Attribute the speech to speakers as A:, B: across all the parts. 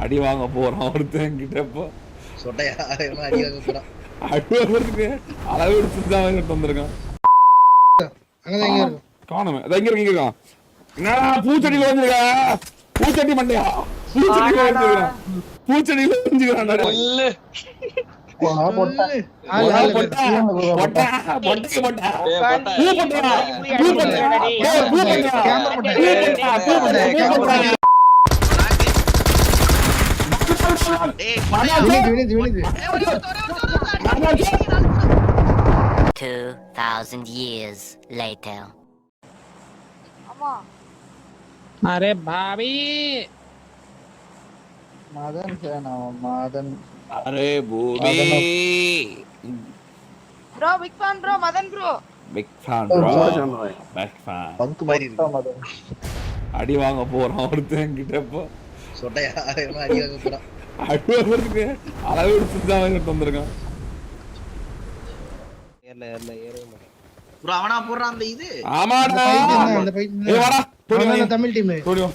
A: அடி வாங்க போறான் ஒருத்தன் கிட்ட. இப்போ
B: சொட்டையா அடி வாங்க போறான்.
A: அடி வாங்குறதுக்கு அளவு எடுத்து தான் வந்திருக்கான்.
C: அங்கதான் எங்க இருக்கும்
A: காணுமே. அதான் இங்க இருக்கான். என்னடா பூச்செடியில வந்துருக்கா? பூச்செடி மண்டையா? பூச்செடியில வந்துருக்கான். பூச்செடியில வந்துருக்கான்.
C: வினிது
D: 2000 years later.
E: अरे भाभी
C: மதன் சேனா மதன்
A: அரே பூபி
F: bro big fan bro madan bro
A: big fan bro. Big fan.
B: பங்கு மாதிரி இருக்கு.
A: அடி வாங்க போறான் ஒருத்தன் கிட்ட. இப்போ
B: சொட்டையா அடி வாங்க போறான்.
A: அடி வாங்குறதுக்கு அளவு எடுத்து தான் வந்திருக்கான்.
B: ப்ரோ அவனா போறான் அந்த இது.
A: ஆமாடா.
C: அந்த பைக்
A: ஏய் வாடா.
C: அந்த தமிழ் டீம்
A: டோடியோ.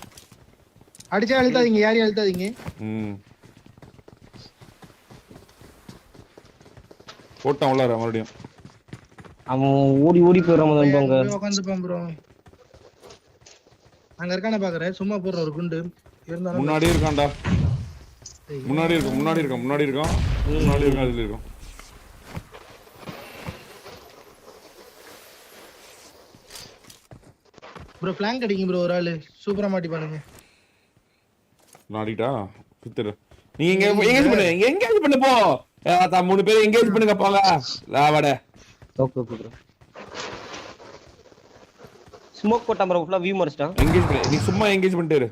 C: அடிச்சா அழுத்தாதீங்க, யாரையும் அழுத்தாதீங்க.
A: போட்டான் உள்ளார மறுபடியும்.
E: அவன் ஓடி ஓடி போறான்.
C: உட்காந்துப்பான் ப்ரோ. அங்க இருக்கானே பாக்குறேன், சும்மா போடுற ஒரு குண்டு இருந்தாலும்
A: முன்னாடி இருக்கான்டா. முன்னாடி இருக்கான். அதுல இருக்கும்.
C: ப்ரோ ஃபிளாங்க் அடிங்க ப்ரோ. ஒரு ஆளு சூப்பரா மாட்டி பண்ணுங்க.
A: நாடிட்டா சுத்துற. நீங்க எங்கேஜ் பண்ணு போ. மூணு பேர் எங்கேஜ் பண்ணுங்க போங்க. லாவட
E: ஓகே ப்ரோ. ஸ்மோக் போட்டான் ப்ரோ. ஃபுல்லா வியூ மறைச்சிட்டான்.
A: எங்கேஜ் பண்ணு. நீ சும்மா எங்கேஜ் பண்ணிட்டு இரு.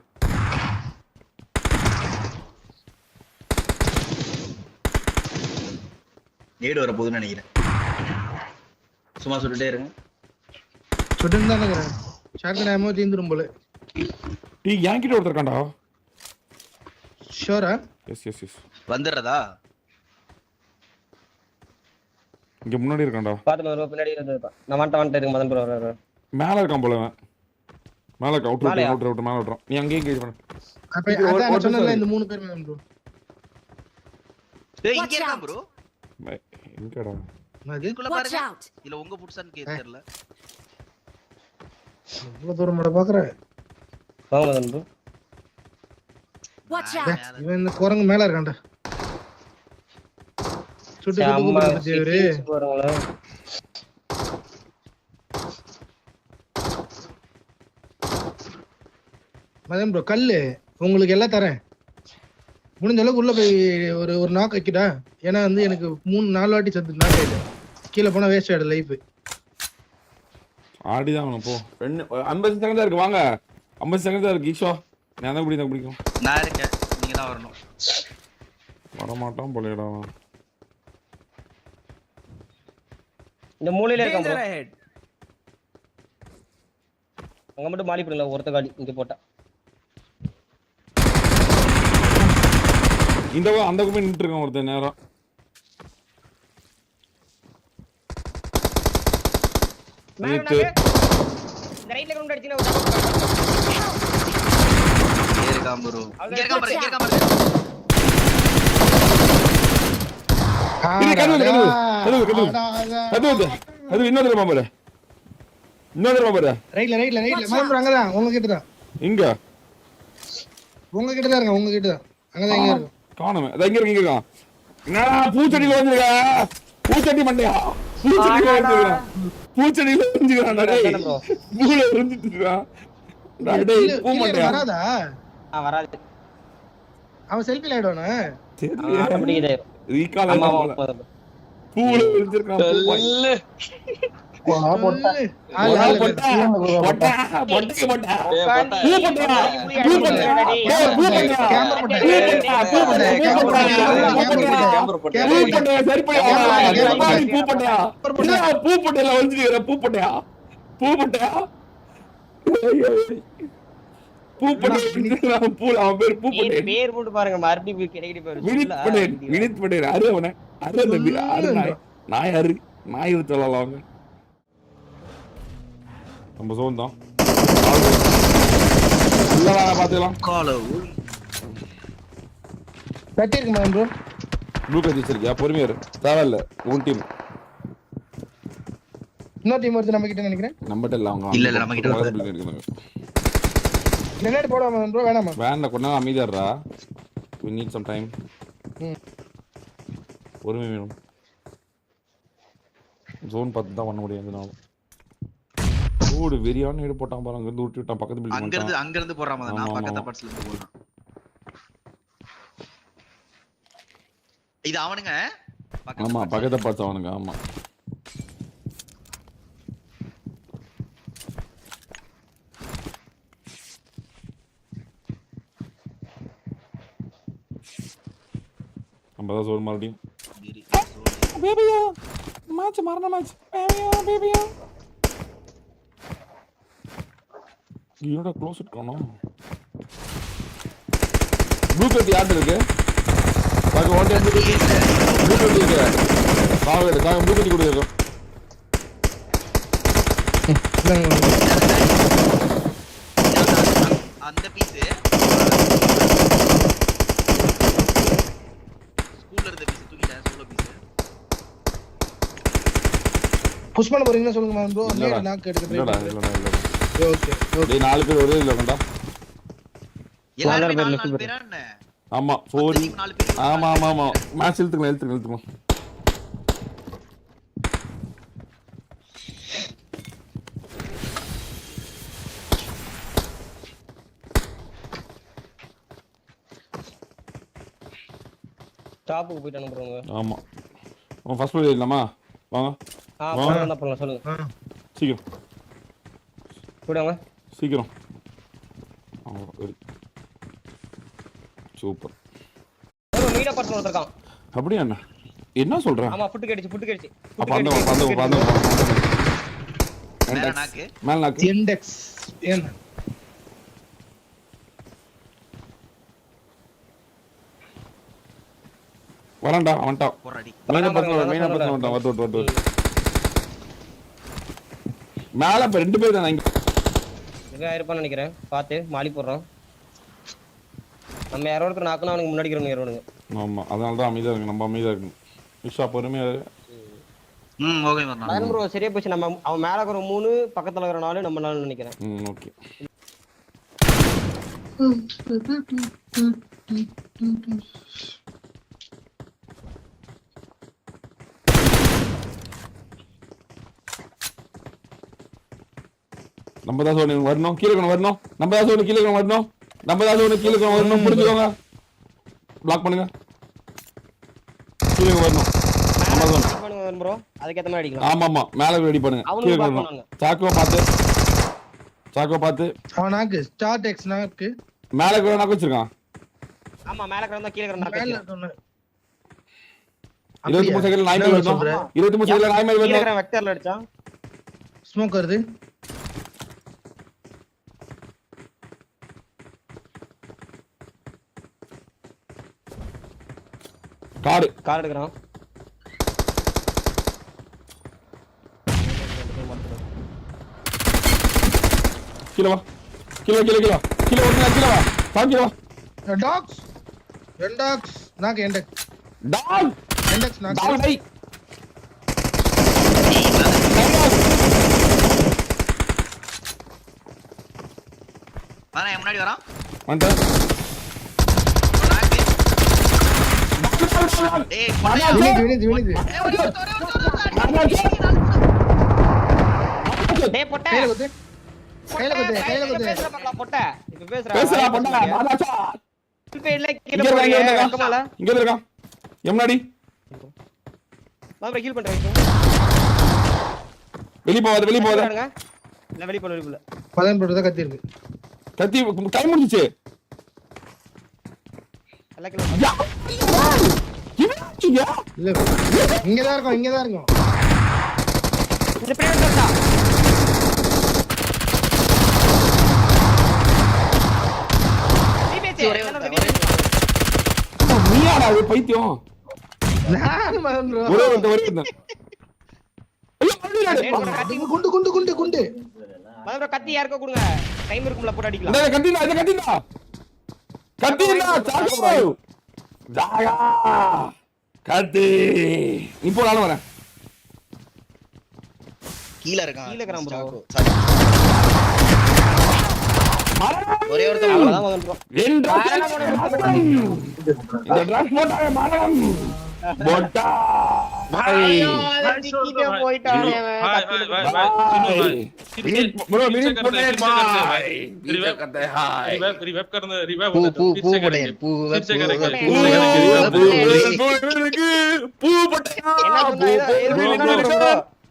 B: நேடு வர போகுதுன்னு நினைக்கிறேன். சும்மா சொல்லிட்டே இருங்க.
C: சுட்டு தான் இருக்கேன். ஷாட்கன் ஆமோ தீந்துரும் போல.
A: டீ யாங்கிட்ட ஒருத்தர் இருக்கான்டா.
C: ஷூரா?
A: எஸ்.
B: வந்துறதா?
A: இங்க முன்னாடி இருக்கான்டா.
E: பாத்து ப்ரோ பின்னாடி இருந்தா. நான் வந்துட்டு இருக்கேன் மதன் ப்ரோ.
A: மேல இருக்கான் போல அவன். மேல அவுட் மேல விட்டுறான். நீ அங்கேயே எங்கேஜ் பண்ணு.
C: அப்ப அதான் சொன்னல இந்த மூணு பேர் மேம் ப்ரோ.
B: டேய் இங்க இருக்கா ப்ரோ.
A: எங்கடா?
B: இதுக்குள்ள பாருங்க. இல்ல உங்க புட்சான்னு தெரியல.
C: இவ்வளவு தூரம் மட பாக்குறேன்.
E: வாங்க மதன் ப்ரோ.
F: watch out
C: இவன் இந்த குரங்கு மேல இருக்கான்டா. சுட்டு கூப்பிடுறாரு தேவரே. மதன் ப்ரோ கல்லு உங்களுக்கு எல்லாம் தரேன். முடிஞ்ச அளவுக்கு உள்ள போய் ஒரு நாக் வைக்கடா. ஏன்னா வந்து எனக்கு 3-4 வாட்டி செத்து நாக் ஆயிட்டேன். கீழே போனா வேஸ்ட் ஆயிடும் லைஃப்.
A: ஆடிதான் அவன போ. 50 செகண்ட் தான் இருக்கு. வாங்க. 50 செகண்ட் தான் இருக்கு. ஈஷா நான் தான் பிடிக்கும்.
B: நான் இருக்கேன். நீங்க தான் வரணும்.
A: வர மாட்டான் போலடா.
E: இந்த மூலையில இருக்கான் ப்ரோ. அங்க மட்டும் மாலி பண்ணல ஒருத்த காடி இங்க போட்டா.
A: இந்த அந்த குமே நின்னுட்டு இருக்கான் ஒருத்தன் நேரா.
E: இந்த ரைட்ல கிரவுண்ட் அடிச்சில ஒரு
B: இருக்கான் ப்ரோ. இங்க இருக்கான் பாருங்க.
A: அது இன்னொரு பாரு.
C: ரைட்ல மதன் ப்ரோ அங்கதான் உங்க கிட்ட தான்.
A: இங்க
C: உங்க கிட்ட தான் இருங்க. உங்க கிட்ட தான். அங்கதான் எங்க இருக்கு?
A: காணுமே. அதான் இங்க இருக்கான். என்னடா பூச்செடியில வந்துருக்கா? பூச்செடி மண்டையா? பூச்செடியில வந்துருக்கான். டேய் பூல வந்துட்டு இருக்கான். டேய் பூ மண்டையா?
C: வராதா?
E: வராது.
C: அவன் செல்ஃபில ஆயிடுவானே.
E: ஆட்டோமேட்டிக்கா இதாயிரும்.
A: ரீகால் ஆகும். பூல வந்துருக்கான்.
C: போட்டா
E: பேர் போட்டு பாருங்க மறுபடியும் கிடைக்கிட்டு
A: நாய் சொல்லலாம். நம்ம சோன் தான் பாத்துக்கலாம்.
C: கட்டி இருக்கு மதன் ப்ரோ.
A: ப்ளூ கட்சி வச்சிருக்கியா? பொறுமையா இரு, தேவையில்ல. உன் டீம்
C: இன்னொரு டீம் வருது நம்ம கிட்ட நினைக்கிறேன்.
A: நம்மகிட்ட இல்ல, அவங்க
B: இல்ல, நம்ம கிட்ட
A: பக்கத்து building எடுக்கணும்.
C: கிரனேட் போடாம மதன் ப்ரோ, வேணாமா?
A: வேன்ல கொஞ்ச நேரம் அமைதியா இருடா. we need some time. பொறுமை வேணும். ஜோன் பார்த்து தான் பண்ண முடியும் எதுனால. ஓடு வெறியான ஹெட் போட்டான் பாருங்க, இருந்து விட்டு விட்டான் பக்கத்து பில்டிங்.
B: அங்க இருந்து போறாம நான்
A: ஆமா,
B: பக்கத்து
A: ஆமா.
B: பட்ஸ்ல இருந்து போறேன். இது அவனுங்க
A: ஆமா, பக்கத்தை பார்த்து அவனுங்க. ஆமா, நம்ம தான் ஜோன் மறுபடியும். பேபியா மேட்ச் மரண மேட்ச். பேபியா என்னடா க்ளோஸ் இட் காணோம். ப்ளூ கட் யார்ட்ட இருக்கு? பாக்க ஓட்டே ப்ளூ கட் இருக்கு. காக ப்ளூ கட் கொடுங்க.
B: அந்த பீஸ் ஸ்கூல்ல இருந்த பீஸ் தூக்கிட்டேன். சோலோ பீஸ்
C: புஷ் பண்ண போறீங்கன்னா சொல்லுங்க மதன் ப்ரோ.
A: இல்லடா,
C: நாக்கு எடுக்க ட்ரை
A: இல்லடா,
C: பண்ணுங்க.
A: இல்லடா.
C: Okay okay.
A: டேய் 4 பேர் ஒரே இல்ல கண்டா.
B: எல்லாரும்
E: பேர்
B: 4
E: பேர்.
B: பேரா என்ன?
A: ஆமா 4.
B: 4 பேர்.
A: ஆமா ஆமா ஆமா, மேட்ச் இழுத்துங்க.
E: டாப்புக்கு போயிட்டு அனுப்புறவங்க.
A: ஆமா, அவன் ஃபர்ஸ்ட் ஃப்ளோர் ஏறலாமா? வாங்க
E: பண்ணலாம் சொல்லுங்க.
A: சீக்கிரம்
E: போடுவாங்க.
A: சீக்கிரம். சூப்பர்.
E: மீட பர்சன் ஒருத்தர்கான்.
A: அப்படியே என்ன என்ன சொல்ற?
E: ஆமா, புட்டு கடிச்சு.
A: அப்ப அந்த
B: மேல நாக்கு.
A: மேல நாக்கு.
C: இண்டெக்ஸ் ஏன்
A: வரண்டா அவன்டா.
B: போறாடி.
A: மெயினா பர்சன் வந்துட்டான். வந்து மேல இப்ப 2 பேர் தான் இங்க.
E: இங்க இருப்பான்னு நினைக்கிறேன். பாத்து மாலி போடுறோம். நம்ம யாரோ ஒருத்தர் நாக்குனா அவனுக்கு முன்னாடி இருக்கிறவங்க ஏறுவானுங்க.
A: ஆமா, அதனால தான் அமைதியா இருக்கு. நம்ம அமைதியா இருக்கணும். விஷா பொறுமையா இரு.
B: ஓகே வரணும்.
E: மதன் ப்ரோ சரியா போச்சு. நம்ம அவன் மேல இருக்கிற 3 பக்கத்துல இருக்கிற 4 நம்ம 4 நினைக்கிறேன்.
A: ஓகே. நம்ம தான் சொல்லி வரணும், கீழே வரணும். நம்ம தான் சொல்லி கீழே வரணும். புரிஞ்சுக்கோங்க. பிளாக் பண்ணுங்க. கீழே வரணும்.
E: மதன் ப்ரோ அதுக்கு ஏத்த மாதிரி அடிக்கலாம்.
A: ஆமா, மேல ரெடி பண்ணுங்க. கீழே வரணும். சாக்கோ பார்த்து.
C: அவன் நாக்கு ஸ்டார்ட் எக்ஸ் நாக்கு
A: மேல கூட நாக்கு வச்சிருக்கான்.
E: ஆமா, மேல கிடந்தா கீழ கிடந்தா
C: மேல
E: நாக்கு.
C: சொன்ன
A: 23 செகண்ட்ல நாய் மேல வரணும். 23 செகண்ட்ல நாய் மேல
E: கீழ
A: வரணும்.
E: இருக்கிற வெக்டர்ல அடிச்சா
C: ஸ்மோக் வருது.
E: கார் எடுக்கறான்.
A: கீழ வா.
C: டாக்ஸ் எண்டாக்ஸ் நாக்கு எண்டெக்ஸ்
A: டாக்
C: எண்டெக்ஸ் நாக்கு
A: டாக் டை.
B: வாடா முன்னாடி வரான்.
A: வந்து
B: டேய்
C: வினிது
E: டேய் பொட்ட
C: கையில குத்து
E: பேசுற பக்கம் பொட்ட. இப்ப
A: பேசுறா பண்ணா மாதாச்சா.
E: இப்ப இல்ல கீழ போறீங்க. வெக்கமால
A: இங்க இருக்கான். எம்னாடி
E: நான் ஹீல் பண்றேன்.
A: வெளிய போவாத.
E: இல்ல வெளிய போல.
C: பதன் போடுறத கத்தி இருக்கு.
A: கத்தி கை முடிஞ்சிச்சு.
E: எல்லா கிலோ
C: இல்ல இங்கதான் இருக்கும்.
E: இந்த பிளேயர் வரடா.
A: நீயாடா இது பைத்தியம்.
C: நான் மதன் ப்ரோ
A: ஒரே வந்து ஐயோ
C: குண்டு
E: மதன் ப்ரோ கத்தி யாருக்கோ கொடுங்க. டைம் இருக்கும்ல போட்டு அடிக்கலாம்.
A: இந்த கத்தினா சாக்கு. ஜாயா காத்து இப்போ நானும் வரேன்.
B: கீழ இருக்கான்.
E: கீழ இருக்கிறான் bro.
B: சாக்கு, சாக்கு. ஒரே ஒருத்தன்
E: அவ்வளவுதான் மதன் ப்ரோ.
A: இந்த ட்ரக்ஸ் போட்டாங்க மரம் போட்டா
E: போயிட்டானே
A: ப்ரோ மினிட் போட்டே பாய்
G: रिवाइव
A: करते हाय
G: रिवाइव करना रिवाइव
B: பூ
G: होता
B: பூ
G: है
B: பூ
G: फिर से
B: போடுங்க.
G: करेंगे
B: பூ
G: फिर से करेंगे
A: பூ போட்டா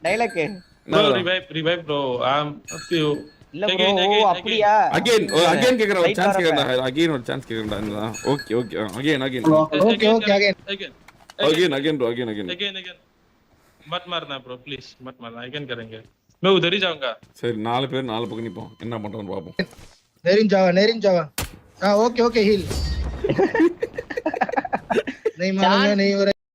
E: dialogue
G: bro revive bro I am up to you
E: இல்ல ப்ரோ அப்படியா
A: அகைன் கேக்குறேன் ஒரு சான்ஸ் கேக்குறேன் அகைன் ஒரு சான்ஸ் கேக்குறேன்டா okay okay again
C: okay okay again
G: again
A: bro again
G: मत मारना ब्रो प्लीज मत मारना अगेन करेंगे मैं उधर ही जाऊंगा
A: சரி நாலு பேர் நாலு பக்கம் நிப்போம் என்ன பண்றோம்னு பாப்போம்
C: நேரின் ஜாவா ஓகே ஹீல் नहीं मारूंगा नहीं हो रहा